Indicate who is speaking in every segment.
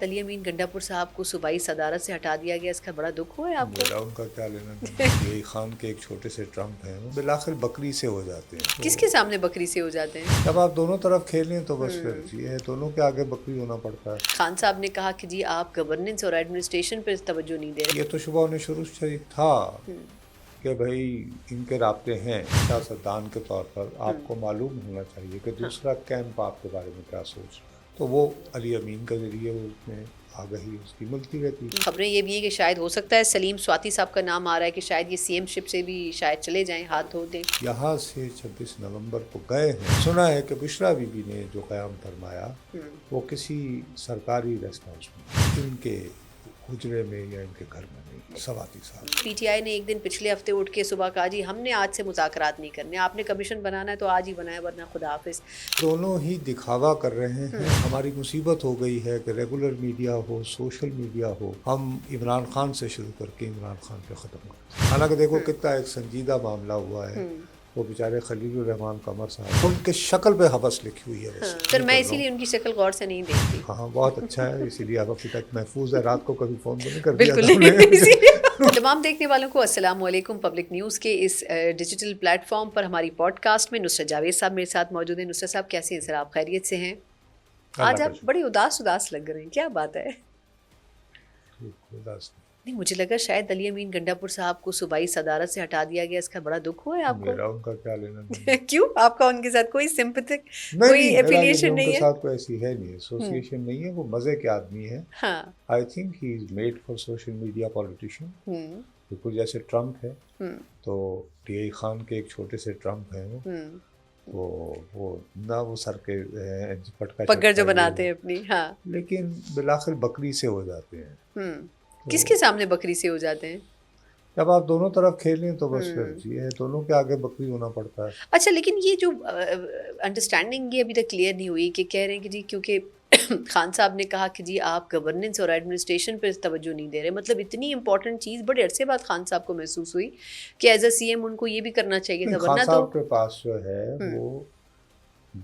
Speaker 1: علی امین گنڈاپور صاحب کو صوبائی صدارت سے ہٹا دیا گیا، اس کا بڑا دکھ ہوا ہے آپ کو؟
Speaker 2: میرا ان کا کیا لینا دینا، یہی خان کے ایک چھوٹے سے ٹرمپ ہیں، وہ بالآخر بکری سے ہو جاتے ہیں۔
Speaker 1: کس کے سامنے بکری سے ہو جاتے ہیں؟
Speaker 2: جب آپ دونوں طرف کھیلیں تو بس پھر یہ ہے، دونوں کے آگے بکری ہونا پڑتا ہے۔
Speaker 1: خان صاحب نے کہا کہ جی آپ گورننس اور ایڈمنسٹریشن پہ توجہ نہیں دے رہے۔
Speaker 2: یہ تو شبہ انہیں شروع سے ہی تھا کہ بھائی ان کے رابطے ہیں سیاستدان کے طور پر، آپ کو معلوم ہونا چاہیے کہ دوسرا کیمپ آپ کے بارے میں کیا سوچ رہا ہے، تو وہ علی امین کے ذریعے اس میں آگہی اس کی ملتی رہتی ہے۔
Speaker 1: خبریں یہ بھی ہیں کہ شاید ہو سکتا ہے سلیم سواتی صاحب کا نام آ رہا ہے کہ شاید یہ سی ایم شپ سے بھی شاید چلے جائیں، ہاتھ دھو دیں۔
Speaker 2: یہاں سے 26 نومبر کو گئے ہیں، سنا ہے کہ بشرا بی بی نے جو قیام فرمایا وہ کسی سرکاری ریسٹ ہاؤس میں، ان کے حجرے میں یا ان کے گھر میں نہیں، سواتی صاحب۔
Speaker 1: پی ٹی آئی نے ایک دن پچھلے ہفتے اٹھ کے صبح کہا جی ہم نے آج سے مذاکرات نہیں کرنے، آپ نے کمیشن بنانا ہے تو آج ہی بنائے ورنہ خدا حافظ۔
Speaker 2: دونوں ہی دکھاوا کر رہے ہیں۔ ہماری مصیبت ہو گئی ہے کہ ریگولر میڈیا ہو، سوشل میڈیا ہو، ہم عمران خان سے شروع کر کے عمران خان پہ ختم کرتے ہیں۔ حالانکہ دیکھو کتنا ایک سنجیدہ معاملہ ہوا ہے، وہ بیچارے خلیل الرحمان قمر صاحب، ان کے شکل پہ حوث لکھی ہوئی ہے بس۔
Speaker 1: سر میں اسی لیے ان کی شکل غور سے نہیں دیکھتی۔
Speaker 2: ہاں بہت اچھا ہے، اسی لیے آپ ابھی تک محفوظ ہے، رات کو کبھی فون تو نہیں کر دیا
Speaker 1: بالکل
Speaker 2: تھا
Speaker 1: نہیں۔ تمام دیکھنے والوں کو السلام علیکم۔ پبلک نیوز کے اس ڈیجیٹل پلیٹ فارم پر ہماری پوڈ کاسٹ میں نصرت جاوید صاحب میرے ساتھ موجود ہیں۔ نصرت صاحب کیسے ہیں سر؟ آپ خیریت سے ہیں؟ آج آپ بڑے اداس لگ رہے ہیں، کیا بات ہے؟ نہیں، مجھے لگا شاید علی امین گنڈاپور صاحب کو صوبائی صدارت سے ہٹا دیا گیا، اس کا بڑا دکھ ہوا ہے آپ کو؟
Speaker 2: میرا ان کا کیا لینا دینا،
Speaker 1: کیوں؟ آپ کا ان کے ساتھ کوئی سمپتھک کوئی
Speaker 2: نہیں، میرا
Speaker 1: ایفیلیشن
Speaker 2: ان کے
Speaker 1: نہیں ہے؟
Speaker 2: ساتھ کوئی ایسی ہے نہیں، ایسوسیشن نہیں ہے، وہ مزے کے آدمی ہے۔
Speaker 1: ہاں۔
Speaker 2: I think he is made for social media politician, بالکل جیسے ٹرمپ ہے، تو ٹی آئی خان کے ایک چھوٹے سے ٹرمپ ہیں وہ نہ وہ سر کے
Speaker 1: پگڑ جو بناتے ہیں اپنی، ہاں،
Speaker 2: لیکن بالآخر بکری سے ہو جاتے ہیں۔
Speaker 1: کس کے سامنے بکری سے ہو جاتے ہیں؟
Speaker 2: جب آپ دونوں طرف کھیلیں تو بس پھر یہ ہے، دونوں کے آگے بکری ہونا پڑتا ہے۔
Speaker 1: اچھا، لیکن یہ جو انڈرسٹینڈنگ یہ ابھی تک کلیئر نہیں ہوئی کہ کہہ رہے ہیں کہ جی کیونکہ خان صاحب نے کہا کہ جی آپ گورننس اور ایڈمنسٹریشن پہ توجہ نہیں دے رہے، مطلب اتنی امپورٹنٹ چیز بڑے عرصے بعد خان صاحب کو محسوس ہوئی کہ ایز اے سی ایم ان کو یہ بھی کرنا چاہیے تھا،
Speaker 2: خان
Speaker 1: ورنہ تو
Speaker 2: صاحب کے پاس جو ہے وہ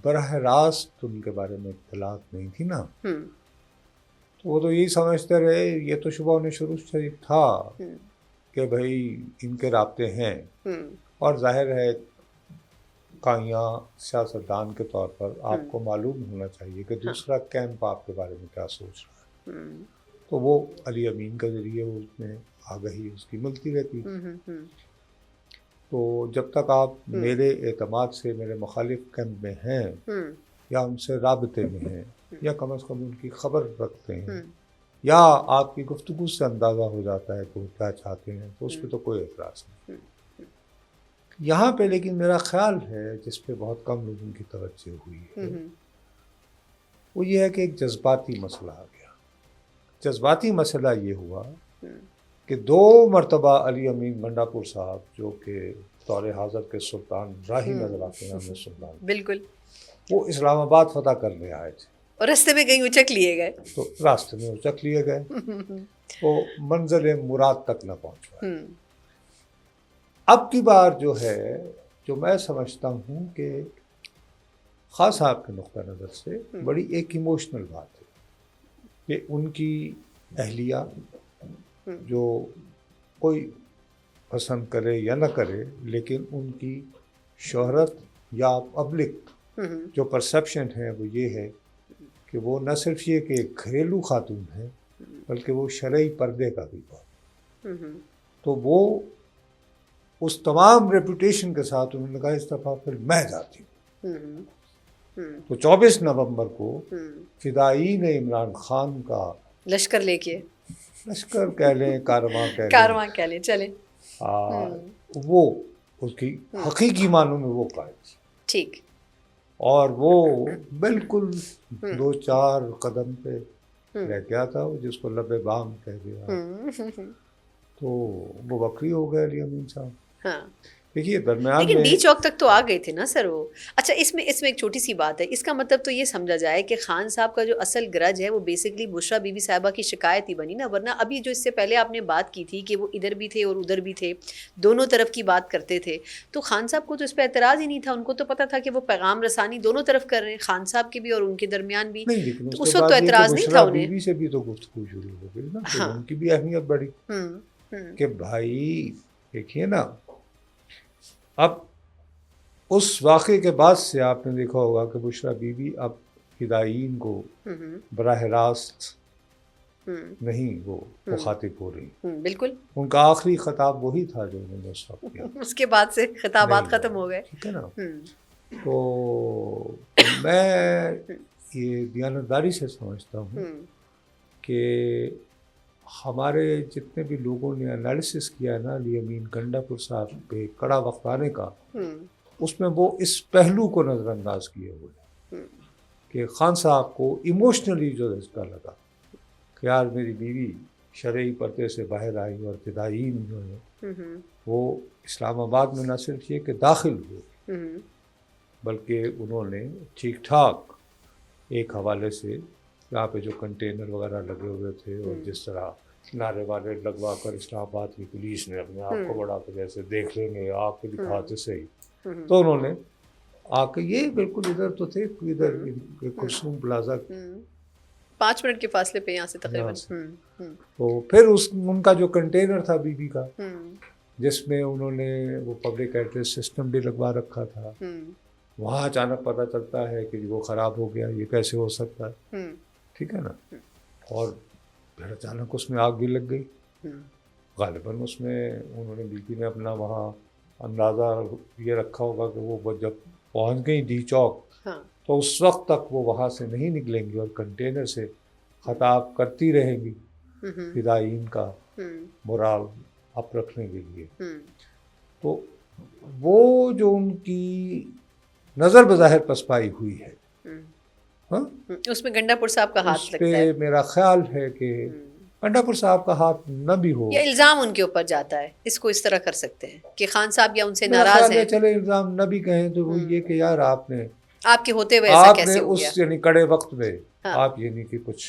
Speaker 2: براہ راست ان کے بارے میں اطلاعات نہیں تھی نا، تو وہ تو یہی سمجھتے رہے، یہ تو شبہ انہیں شروع سے ہی تھا کہ بھائی ان کے رابطے ہیں، اور ظاہر ہے کائیاں سیاستدان کے طور پر آپ کو معلوم ہونا چاہیے کہ دوسرا کیمپ آپ کے بارے میں کیا سوچ رہا ہے، تو وہ علی امین کے ذریعے اس میں آگہی اس کی ملتی رہتی ہے۔ تو جب تک آپ میرے اعتماد سے میرے مخالف کیمپ میں ہیں یا ان سے رابطے میں ہیں یا کم از کم ان کی خبر رکھتے ہیں یا آپ کی گفتگو سے اندازہ ہو جاتا ہے کہ وہ کیا چاہتے ہیں، تو اس پہ تو کوئی اعتراض نہیں۔ یہاں پہ لیکن میرا خیال ہے جس پہ بہت کم لوگوں کی توجہ ہوئی ہے، وہ یہ ہے کہ ایک جذباتی مسئلہ آ گیا۔ جذباتی مسئلہ یہ ہوا کہ 2 مرتبہ علی امین گنڈاپور صاحب جو کہ دور حاضر کے سلطان راہی نظر آتے ہیں ہمیں سلطان،
Speaker 1: بالکل،
Speaker 2: وہ اسلام آباد فتح کرنے آئے تھے،
Speaker 1: اور راستے میں کہیں اچک لیے گئے،
Speaker 2: تو راستے میں اچک لیے گئے، وہ منزل مراد تک نہ پہنچ پائے۔ اب کی بار جو ہے، جو میں سمجھتا ہوں کہ خان صاحب کے نقطہ نظر سے بڑی ایک ایموشنل بات ہے کہ ان کی اہلیہ جو کوئی پسند کرے یا نہ کرے، لیکن ان کی شہرت یا پبلک جو پرسیپشن ہے وہ یہ ہے کہ وہ نہ صرف یہ کہ ایک گھریلو خاتون ہے بلکہ وہ شرعی پردے کا بھی بات، تو وہ اس تمام ریپوٹیشن کے ساتھ انہوں نے کہا اس دفعہ پھر میں جاتی ہوں۔ تو 24 نومبر کو فدائین عمران خان کا
Speaker 1: لشکر لے کے،
Speaker 2: لشکر کہہ لیں، کارواں
Speaker 1: کہہ لیں، چلیں،
Speaker 2: وہ اس کی حقیقی معنوں میں وہ قائد تھی،
Speaker 1: ٹھیک،
Speaker 2: اور وہ بالکل 2-4 قدم پہ رہ گیا تھا، جس کو لب بام کہہ گیا، تو وہ بکری ہو گئے علی امین صاحب۔ دیکھیے درمیان
Speaker 1: لیکن
Speaker 2: میں
Speaker 1: ڈی چوک تک تو آ گئے تھے نا سر وہ. اچھا اس میں ایک چھوٹی سی بات ہے, اس کا مطلب تو یہ سمجھا جائے کہ خان صاحب کا جو اصل گرج ہے وہ بیسکلی بشرا بی بی صاحبہ کی شکایت ہی بنی نا, ورنہ ابھی جو اس سے پہلے آپ نے بات کی تھی کہ وہ ادھر بھی تھے اور ادھر بھی تھے, دونوں طرف کی بات کرتے تھے, تو خان صاحب کو تو اس پہ اعتراض ہی نہیں تھا, ان کو تو پتا تھا کہ وہ پیغام رسانی دونوں طرف کر رہے ہیں, خان صاحب کے بھی اور ان کے درمیان بھی,
Speaker 2: نہیں, لیکن
Speaker 1: تو
Speaker 2: اس
Speaker 1: اس
Speaker 2: کے
Speaker 1: وقت تو
Speaker 2: بعد یہ کہ
Speaker 1: اعتراض نہیں تھا
Speaker 2: بشرا
Speaker 1: انہیں.
Speaker 2: بیوی سے بھی تو گفتگو شروع ہو گئی نا, تو
Speaker 1: ہاں
Speaker 2: ان کی بھی اہمیت بڑھی کہ بھائی دیکھیے نا, اب اس واقعے کے بعد سے آپ نے دیکھا ہوگا کہ بشرا بیوی اب فدائین کو براہ راست نہیں وہ مخاطب ہو رہی.
Speaker 1: بالکل
Speaker 2: ان کا آخری خطاب وہی تھا جو انہوں نے اس وقت کیا,
Speaker 1: اس کے بعد سے خطابات ختم ہو گئے.
Speaker 2: ٹھیک ہے نا. تو میں یہ دیانتداری سے سمجھتا ہوں کہ ہمارے جتنے بھی لوگوں نے انالیسس کیا نا علی امین گنڈاپور صاحب پہ کڑا وقت آنے کا, اس میں وہ اس پہلو کو نظر انداز کیے ہوئے کہ خان صاحب کو ایموشنلی جو دھچکا لگا کہ یار میری بیوی شرعی پردے سے باہر آئی اور فدائین جو ہے وہ اسلام آباد میں نہ صرف یہ کہ داخل ہوئے بلکہ انہوں نے ٹھیک ٹھاک ایک حوالے سے یہاں پہ جو کنٹینر وغیرہ لگے ہوئے تھے اور جس طرح نعرے والے لگوا کر اسلام آباد کی پولیس نے اپنے آپ کو بڑا کر جیسے دیکھ لیں گے آپ کے دکھاتے سے ہی, تو انہوں نے آ کے یہ بالکل ادھر تو تھے ادھر کلثوم پلازا
Speaker 1: 5 منٹ کے فاصلے پہ یہاں سے تقریباً,
Speaker 2: تو پھر ان کا جو کنٹینر تھا بی بی کا جس میں انہوں نے وہ پبلک ایڈریس سسٹم بھی لگوا رکھا تھا, وہاں اچانک پتہ چلتا ہے کہ وہ خراب ہو گیا, یہ کیسے ہو سکتا ہے, ٹھیک ہے نا. اور پھر اچانک اس میں آگ بھی لگ گئی, غالباً اس میں انہوں نے بی بی نے اپنا وہاں اندازہ یہ رکھا ہوگا کہ وہ جب پہنچ گئی ڈی چوک تو اس وقت تک وہ وہاں سے نہیں نکلیں گی اور کنٹینر سے خطاب کرتی رہیں گی فدائین کا مورال اپ رکھنے کے لیے. تو وہ جو ان کی نظر بظاہر پسپائی ہوئی ہے,
Speaker 1: اس میں گنڈاپور صاحب کا ہاتھ لگتا ہے.
Speaker 2: اس پہ میرا خیال ہے کہ گنڈاپور صاحب کا ہاتھ نہ بھی ہو,
Speaker 1: یا الزام ان کے اوپر جاتا ہے, اس کو اس طرح کر سکتے ہیں کہ خان صاحب یا ان سے ناراض ہیں.
Speaker 2: چلے الزام نہ بھی کہیں تو وہ یہ کہ یار آپ نے
Speaker 1: آپ کے ہوتے ہوئے ایسا کیسے ہو
Speaker 2: گیا, اس یعنی کڑے وقت میں آپ یہ نہیں کہ کچھ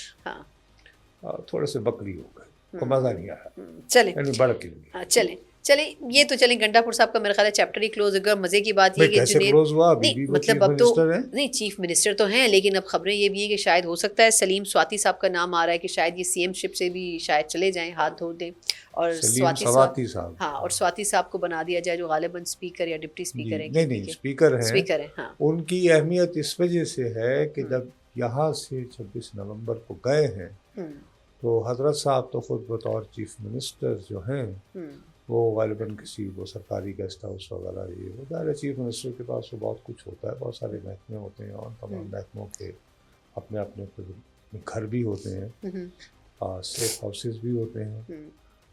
Speaker 2: تھوڑے سے بکری ہو گئے, کو مزہ نہیں آیا,
Speaker 1: چلیں
Speaker 2: یعنی بڑھ کے
Speaker 1: چلیں یہ تو چلیں گنڈاپور صاحب کا میرا خیال ہے چیپٹر ہی کلوز. اگر مزے کی بات یہ کہ
Speaker 2: جنید
Speaker 1: نہیں مطلب اب تو نہیں چیف منسٹر تو ہیں, لیکن اب خبریں یہ بھی ہیں کہ شاید ہو سکتا ہے سلیم سواتی صاحب کا نام آ رہا ہے کہ شاید یہ سی ایم شپ سے بھی شاید چلے جائیں, ہاتھ دھو دیں, اور سواتی صاحب اور سواتی صاحب کو بنا دیا جائے جو غالباً اسپیکر یا ڈپٹی اسپیکر ہیں.
Speaker 2: نہیں اسپیکر ہیں. ان کی اہمیت اس وجہ سے ہے کہ جب یہاں سے 26 نومبر کو گئے ہیں تو حضرت صاحب تو خود بطور چیف منسٹر جو ہیں وہ غالباً کسی وہ سرکاری گیسٹ ہاؤس وغیرہ یہ ہوتا ہے. چیف منسٹر کے پاس وہ بہت کچھ ہوتا ہے, بہت سارے محکمے ہوتے ہیں اور تمام محکموں کے اپنے اپنے گھر بھی ہوتے ہیں, سیف ہاؤسز بھی ہوتے ہیں,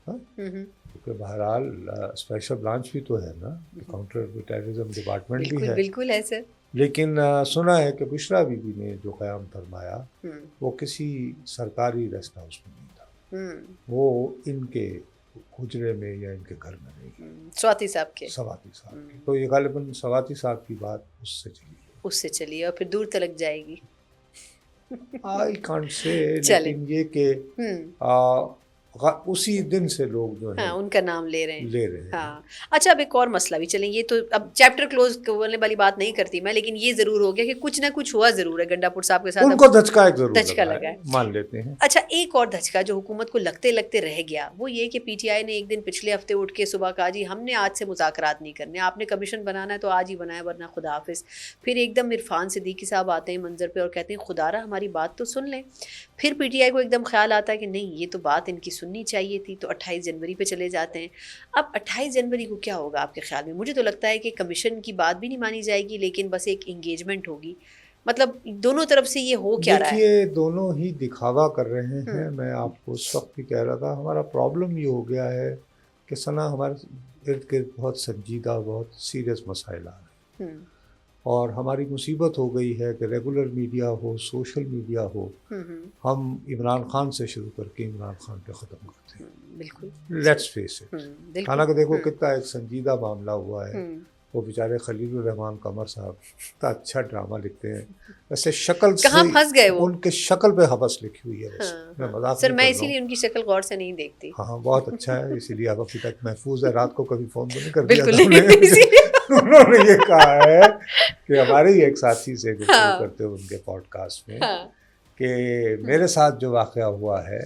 Speaker 2: کیونکہ بہرحال اسپیشل برانچ بھی تو ہے نا, کاؤنٹر ٹیررزم ڈپارٹمنٹ بھی ہے.
Speaker 1: بالکل ہے سر. لیکن
Speaker 2: سنا ہے کہ بشرا بی بی نے جو قیام فرمایا وہ کسی سرکاری ریسٹ ہاؤس میں نہیں تھا, وہ ان کے حجرے میں یا ان کے گھر میں نہیں,
Speaker 1: سواتی صاحب کے.
Speaker 2: تو یہ غالباً سواتی صاحب کی بات اس سے چلی
Speaker 1: اور پھر دور تلک جائے گی.
Speaker 2: آئی کانٹ سے, لیکن یہ کہ اسی دن سے لوگ جو ہیں
Speaker 1: ان کا نام لے رہے ہیں.
Speaker 2: ہاں
Speaker 1: اچھا اب ایک اور مسئلہ بھی, چلیں یہ تو اب چیپٹر کلوز کرنے والی بات نہیں کرتی میں, لیکن یہ ضرور ہو گیا کہ کچھ نہ کچھ ہوا ضرور ہے گنڈاپور صاحب کے ساتھ,
Speaker 2: ان کو دھچکا لگا ہے, مان لیتے ہیں.
Speaker 1: اچھا ایک اور دھچکا جو حکومت کو لگتے لگتے رہ گیا وہ یہ کہ پی ٹی آئی نے ایک دن پچھلے ہفتے اٹھ کے صبح کہا جی ہم نے آج سے مذاکرات نہیں کرنے, آپ نے کمیشن بنانا ہے تو آج ہی بنائے ورنہ خدا حافظ. پھر ایک دم عرفان صدیقی صاحب آتے ہیں منظر پہ اور کہتے ہیں خدا را ہماری بات تو سن لیں. پھر پی ٹی آئی کو ایک دم خیال آتا ہے کہ نہیں یہ تو بات ان کی سننی چاہیے تھی, تو 28 جنوری پہ چلے جاتے ہیں. اب 28 جنوری کو کیا ہوگا آپ کے خیال میں؟ مجھے تو لگتا ہے کہ کمیشن کی بات بھی نہیں مانی جائے گی, لیکن بس ایک انگیجمنٹ ہوگی. مطلب دونوں طرف سے یہ ہو کیا رہا ہے؟
Speaker 2: دیکھیے دونوں ہی دکھاوا کر رہے ہیں. میں آپ کو اس وقت بھی کہہ رہا تھا ہمارا پرابلم یہ ہو گیا ہے کہ ثنا ہمارے ارد گرد بہت سنجیدہ بہت سیریس مسائل آ رہے ہیں. اور ہماری مصیبت ہو گئی ہے کہ ریگولر میڈیا ہو، سوشل میڈیا ہو، ہم عمران خان سے شروع کر کے عمران خان پہ ختم کرتے ہیں.
Speaker 1: بالکل
Speaker 2: لیٹس فیس اٹ. حالانکہ دیکھو کتنا ایک سنجیدہ معاملہ ہوا ہے. وہ بیچارے خلیل الرحمان قمر صاحب اتنا اچھا ڈرامہ لکھتے ہیں، ویسے شکل سے
Speaker 1: کہاں پھنس گئے وہ،
Speaker 2: ان کے شکل پہ حوث لکھی ہوئی ہے. بس میں مذاق
Speaker 1: سر میں اسی لیے ان کی شکل غور سے نہیں دیکھتی.
Speaker 2: ہاں بہت اچھا ہے، اسی لیے اب ابھی تک محفوظ ہے. رات کو کبھی فون تو نہیں کر دیا
Speaker 1: بالکل
Speaker 2: انہوں نے یہ کہا ہے کہ ہمارے ہی ایک ساتھی سے گفتگو کرتے ہوئے ان کے پوڈ کاسٹ میں کہ میرے ساتھ جو واقعہ ہوا ہے.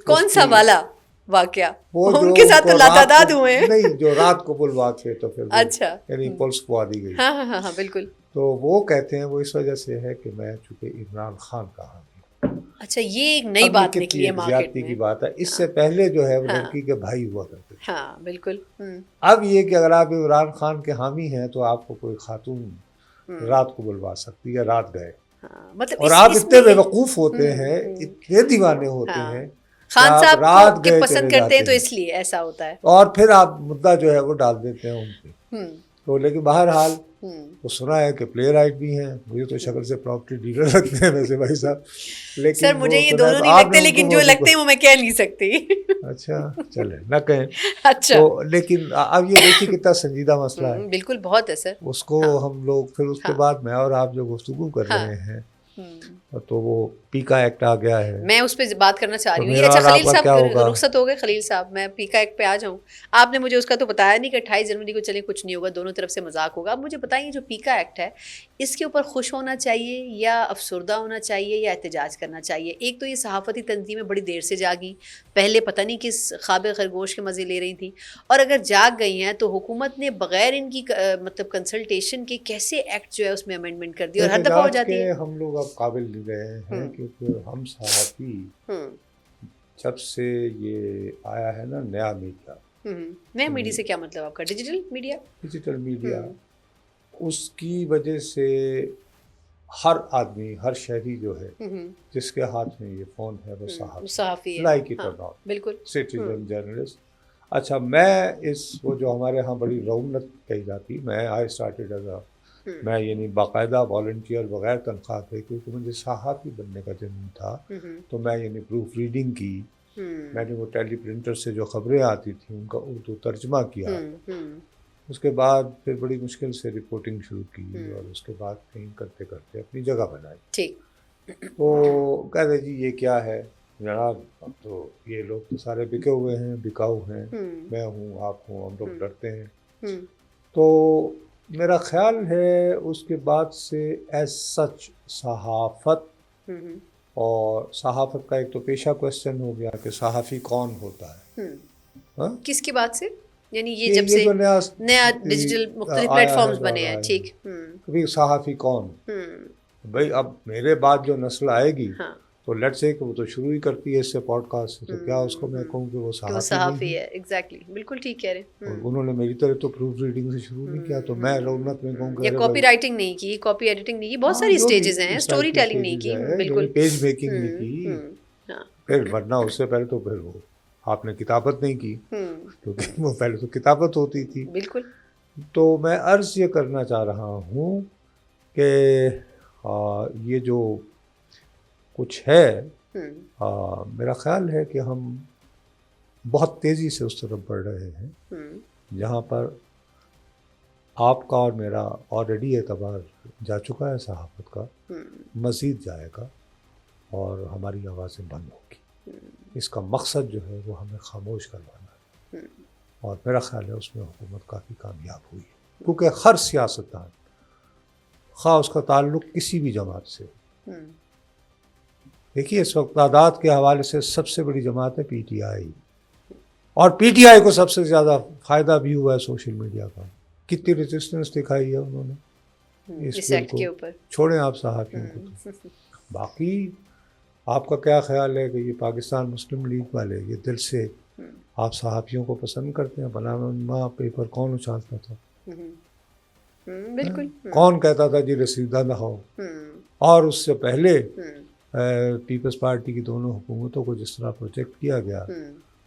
Speaker 1: کون سا والا واقعہ؟
Speaker 2: وہ
Speaker 1: ان کے ساتھ تو لاتعداد ہوئے ہیں.
Speaker 2: نہیں، جو رات کو بلوا کے تو پھر
Speaker 1: اچھا
Speaker 2: یعنی پولیس کو دی گئی.
Speaker 1: ہاں ہاں ہاں بالکل.
Speaker 2: تو وہ کہتے ہیں وہ اس وجہ سے ہے کہ میں چونکہ عمران خان کا حامی.
Speaker 1: اچھا یہ ایک نئی بات نکلی ہے مارکیٹ میں.
Speaker 2: کی بات ہے. اس سے پہلے جو ہے وہ لڑکی کے بھائی ہوا کرتے تھے.
Speaker 1: ہاں بالکل.
Speaker 2: اب یہ کہ اگر آپ عمران خان کے حامی ہیں تو آپ کو کوئی خاتون رات کو بلوا سکتی ہے. رات گئے اور آپ اتنے بیوقوف ہوتے ہیں، اتنے دیوانے ہوتے ہیں،
Speaker 1: خان صاحب رات کے پسند کرتے ہیں تو اس لیے ایسا ہوتا ہے. اور
Speaker 2: پھر آپ مدعا جو ہے وہ ڈال دیتے ہیں ان پہ. تو لیکن بہرحال وہ سنا ہے کہ پلے رائٹ بھی ہیں. مجھے تو شکل سے پراپرٹی ڈیلر لگتے ہیں ویسے بھائی صاحب، لیکن
Speaker 1: سر مجھے یہ دونوں نہیں لگتے، لیکن جو لگتے ہیں وہ میں کہہ نہیں سکتی.
Speaker 2: اچھا چلے نہ کہیں.
Speaker 1: اچھا
Speaker 2: لیکن اب یہ دیکھیے کتنا سنجیدہ مسئلہ ہے.
Speaker 1: بالکل بہت ہے سر.
Speaker 2: اس کو ہم لوگ پھر اس کے بعد میں اور آپ جو گفتگو کر رہے ہیں تو وہ پیکا ایکٹ آ گیا ہے.
Speaker 1: میں اس پہ بات کرنا چاہ رہی ہوں. اچھا خلیل صاحب رخصت ہو گئے. خلیل صاحب میں پیکا ایکٹ پہ آ جاؤں. آپ نے مجھے اس کا تو بتایا نہیں کہ 28 جنوری کو چلیں کچھ نہیں ہوگا، دونوں طرف سے مذاق ہوگا. آپ مجھے بتائیے جو پیکا ایکٹ ہے اس کے اوپر خوش ہونا چاہیے یا افسردہ ہونا چاہیے یا احتجاج کرنا چاہیے؟ ایک تو یہ صحافتی تنظیمیں بڑی دیر سے جاگی، پہلے پتہ نہیں کس خواب خرگوش کے مزے لے رہی تھیں، اور اگر جاگ گئی ہیں تو حکومت نے بغیر ان کی مطلب کنسلٹیشن کے کیسے ایکٹ جو ہے اس میں امینڈمنٹ کر دی اور ہر دفعہ ہو جاتی ہے.
Speaker 2: ہم لوگ اب قابل نہیں رہے ہیں کیونکہ ہم صحافی جب سے یہ آیا ہے نا نیا میڈیا.
Speaker 1: نیا میڈیا سے کیا مطلب آپ کا؟ Digital media. ڈیجیٹل میڈیا
Speaker 2: اس کی وجہ سے ہر آدمی، ہر شہری جو ہے جس کے ہاتھ میں یہ فون ہے وہ صحافی لائک اٹ اور ناٹ،
Speaker 1: بالکل
Speaker 2: سٹیزن جرنلسٹ. اچھا میں وہ جو ہمارے ہاں بڑی رونق کہی جاتی، میں آئی اسٹارٹیڈ ایز میں یعنی باقاعدہ والنٹیئر بغیر تنخواہ کے، کیونکہ مجھے صحافی بننے کا جنون تھا. تو میں یعنی پروف ریڈنگ کی، میں نے وہ ٹیلی پرنٹر سے جو خبریں آتی تھیں ان کا اردو ترجمہ کیا. اس کے بعد پھر بڑی مشکل سے رپورٹنگ شروع کی اور اس کے بعد کہیں کرتے کرتے اپنی جگہ بنائی. تو کہتے جی یہ کیا ہے جناب، اب تو یہ لوگ تو سارے بکے ہوئے ہیں، بکاؤ ہیں، میں ہوں، آپ ہوں، ہم لوگ ڈرتے ہیں. تو میرا خیال ہے اس کے بعد سے ایز سچ صحافت اور صحافت کا ایک تو پیشہ کوشچن ہو گیا کہ صحافی کون ہوتا ہے.
Speaker 1: کس کی بات سے؟ یعنی یہ جب سے نیا ڈیجیٹل مختلف پلیٹ فارمز بنے ہیں. ٹھیک.
Speaker 2: کبھی صحافی کون؟ بھائی اب میرے بعد جو نسل آئے گی تو لیٹس سے کہ وہ تو شروع ہی کرتی ہے اس سے پوڈ کاسٹ سے، تو کیا اس کو میں کہوں کہ وہ
Speaker 1: صحافی ہے؟ ایگزیکٹلی بالکل ٹھیک کہہ رہے ہیں.
Speaker 2: انہوں نے میری طرح تو پروف ریڈنگ سے شروع نہیں کیا، تو میں رونق میں کہوں
Speaker 1: کہ کاپی رائٹنگ نہیں کی، کاپی ایڈیٹنگ نہیں کی، بہت ساری اسٹیجز ہیں، اسٹوری ٹیلنگ نہیں کی، بالکل
Speaker 2: پیج میکنگ نہیں کی. پھر ورنہ اس سے پہلے تو پھر وہ آپ نے کتابت نہیں کی، کیونکہ وہ پہلے تو کتابت ہوتی تھی.
Speaker 1: بالکل.
Speaker 2: تو میں عرض یہ کرنا چاہ رہا ہوں کہ یہ جو کچھ ہے میرا خیال ہے کہ ہم بہت تیزی سے اس طرف بڑھ رہے ہیں جہاں پر آپ کا اور میرا آلریڈی اعتبار جا چکا ہے صحافت کا، مزید جائے گا اور ہماری آوازیں بند ہوگی. اس کا مقصد جو ہے وہ ہمیں خاموش کروانا ہے، اور میرا خیال ہے اس میں حکومت کافی کامیاب ہوئی ہے، کیونکہ ہر سیاستدان خواہ اس کا تعلق کسی بھی جماعت سے، دیکھیے اس وقت تعداد کے حوالے سے سب سے بڑی جماعت ہے پی ٹی آئی، اور پی ٹی آئی کو سب سے زیادہ فائدہ بھی ہوا ہے سوشل میڈیا کا. کتنی ریزسٹنس دکھائی ہے انہوں نے اس بل کو. چھوڑیں آپ صحافیوں کو تو باقی آپ کا کیا خیال ہے کہ یہ پاکستان مسلم لیگ والے یہ دل سے آپ صحافیوں کو پسند کرتے ہیں؟ پناما پیپر کون اچھالتا تھا؟
Speaker 1: بالکل.
Speaker 2: کون کہتا تھا جی رسیدہ نہ ہو؟ اور اس سے پہلے پیپلز پارٹی کی دونوں حکومتوں کو جس طرح پروجیکٹ کیا گیا،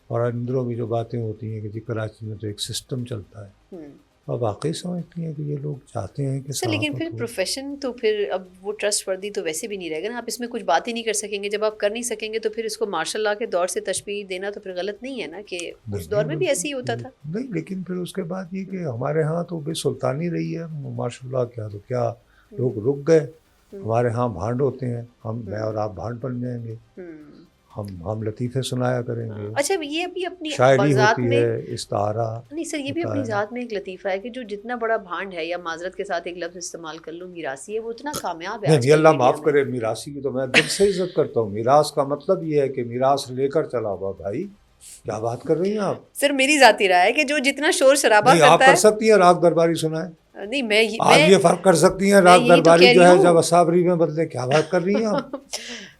Speaker 2: اور اندروں میں جو باتیں ہوتی ہیں کہ جی کراچی میں تو ایک سسٹم چلتا ہے، اور واقعی سمجھتی ہیں کہ یہ لوگ چاہتے ہیں کہ
Speaker 1: سر لیکن پھر پروفیشن تو پھر اب وہ ٹرسٹ وردی تو ویسے بھی نہیں رہے گا نا. آپ اس میں کچھ بات ہی نہیں کر سکیں گے. جب آپ کر نہیں سکیں گے تو پھر اس کو مارشل لا کے دور سے تشبیہ دینا تو پھر غلط نہیں ہے نا, کہ اس دور میں بھی ایسے ہی ہوتا تھا.
Speaker 2: نہیں, لیکن پھر اس کے بعد یہ کہ ہمارے ہاں تو بے سلطانی رہی ہے ماشاء اللہ. کیا تو کیا لوگ رک گئے. ہمارے ہاں بھانڈ ہوتے ہیں, میں اور آپ بھانڈ بن جائیں گے, ہم لطیفے سنایا کریں گے.
Speaker 1: اچھا یہ بھی اپنی
Speaker 2: شاعری
Speaker 1: ذات
Speaker 2: ہوتی
Speaker 1: میں
Speaker 2: ہے, استعارہ.
Speaker 1: نہیں سر, یہ بھی اپنی ذات میں ایک لطیفہ ہے کہ جو جتنا بڑا بھانڈ ہے, یا معذرت کے ساتھ ایک لفظ استعمال کر لوں, میراثی ہے, وہ اتنا کامیاب ہے.
Speaker 2: نہیں اللہ معاف کرے, میراثی کی تو میں دل سے عزت کرتا ہوں. میراث کا مطلب یہ ہے کہ میراث لے کر چلا ہوا. بھائی کیا بات کر رہی ہیں آپ؟
Speaker 1: سر میری ذاتی رائے ہے کہ جو جتنا شور شرابہ کرتا ہے.
Speaker 2: آپ کر سکتی ہیں راگ درباری سنائیں.
Speaker 1: نہیں میں
Speaker 2: آپ یہ فرق کر سکتی ہیں, راگ درباری جو ہے جب اصابری میں بدلے. کیا بات کر رہی ہیں آپ؟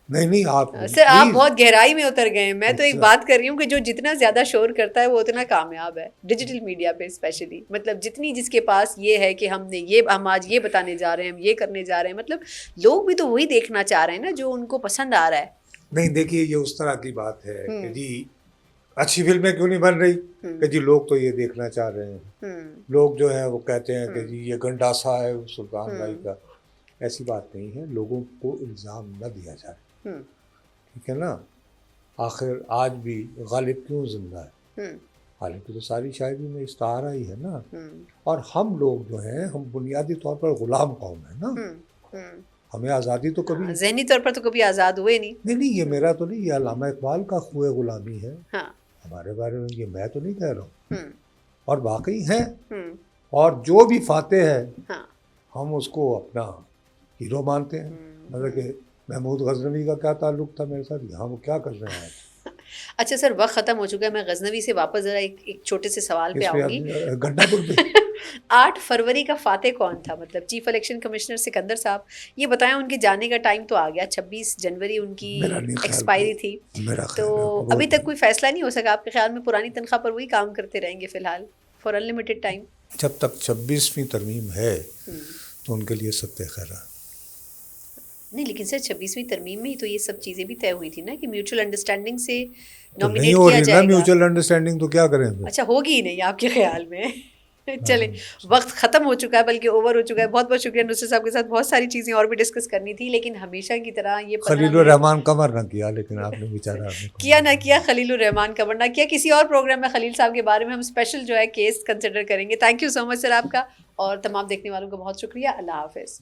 Speaker 2: نہیں آپ
Speaker 1: سر آپ بہت گہرائی میں اتر گئے ہیں. میں تو ایک بات کر رہی ہوں کہ جو جتنا زیادہ شور کرتا ہے وہ اتنا کامیاب ہے, ڈیجیٹل میڈیا پہ اسپیشلی. مطلب جتنی جس کے پاس یہ ہے کہ ہم آج یہ بتانے جا رہے ہیں, ہم یہ کرنے جا رہے ہیں, مطلب لوگ بھی تو وہی دیکھنا چاہ رہے ہیں نا جو ان کو پسند آ رہا ہے.
Speaker 2: نہیں دیکھیے, یہ اس طرح کی بات ہے کہ جی اچھی فلمیں کیوں نہیں بن رہی, کہ جی لوگ تو یہ دیکھنا چاہ رہے ہیں. لوگ جو ہیں وہ کہتے ہیں کہ جی یہ گنڈاسا ہے سلطان بھائی کا. ایسی بات نہیں ہے, لوگوں کو الزام نہ دیا جائے. ٹھیک ہے نا. آخر آج بھی غالب کیوں زندہ ہے؟ غالب کی تو ساری شاعری میں استعارہ ہی ہے نا. اور ہم لوگ جو ہیں ہم بنیادی طور پر غلام قوم ہیں نا. ہمیں آزادی تو کبھی
Speaker 1: ذہنی طور پر تو کبھی آزاد ہوئے نہیں.
Speaker 2: نہیں یہ میرا تو نہیں, یہ علامہ اقبال کا خوئے غلامی ہے. ہمارے بارے میں یہ میں تو نہیں کہہ رہا ہوں. اور باقی ہیں, اور جو بھی فاتح ہے ہم اس کو اپنا ہیرو مانتے ہیں. مطلب کہ محمود غزنوی کا کیا تعلق تھا میرے ساتھ, یہاں وہ کیا کر رہے ہیں.
Speaker 1: اچھا سر وقت ختم ہو چکا ہے. میں غزنوی سے واپس ذرا ایک چھوٹے سے سوال پہ آؤں گی.
Speaker 2: گنڈا پور پہ
Speaker 1: 8 فروری کا فاتح کون تھا؟ مطلب چیف الیکشن کمشنر سکندر صاحب. یہ بتائیں ان کے جانے کا ٹائم تو آ گیا, 26 جنوری ان کی ایکسپائری تھی, تو ابھی تک کوئی فیصلہ نہیں ہو سکا. آپ کے خیال میں پرانی تنخواہ پر وہی کام کرتے رہیں گے فی الحال فار انلمیٹڈ ٹائم؟
Speaker 2: جب تک 26ویں ترمیم ہے تو ان کے لیے ستہ خیرہ.
Speaker 1: نہیں لیکن سر 26ویں ترمیم میں ہی تو یہ سب چیزیں بھی طے ہوئی تھی نا کہ میوچل انڈرسٹینڈنگ سے نامینیٹ کیا جائے گا.
Speaker 2: میوچل انڈرسٹینڈنگ تو کیا کریں.
Speaker 1: اچھا ہوگی ہی نہیں آپ کے خیال میں. چلیں وقت ختم ہو چکا ہے, بلکہ اوور ہو چکا ہے. بہت بہت شکریہ. نصرت صاحب کے ساتھ بہت ساری چیزیں اور بھی ڈسکس کرنی تھی, لیکن ہمیشہ کی طرح یہ
Speaker 2: خلیل الرحمان کمر نہ کیا, لیکن آپ نے بیچارہ
Speaker 1: کیا نہ کیا, خلیل الرحمان کمر نہ کیا. کسی اور پروگرام میں خلیل صاحب کے بارے میں ہم اسپیشل جو ہے کیس کنسیڈر کریں گے. تھینک یو سو مچ سر آپ کا, اور تمام دیکھنے والوں کا بہت شکریہ. اللہ حافظ.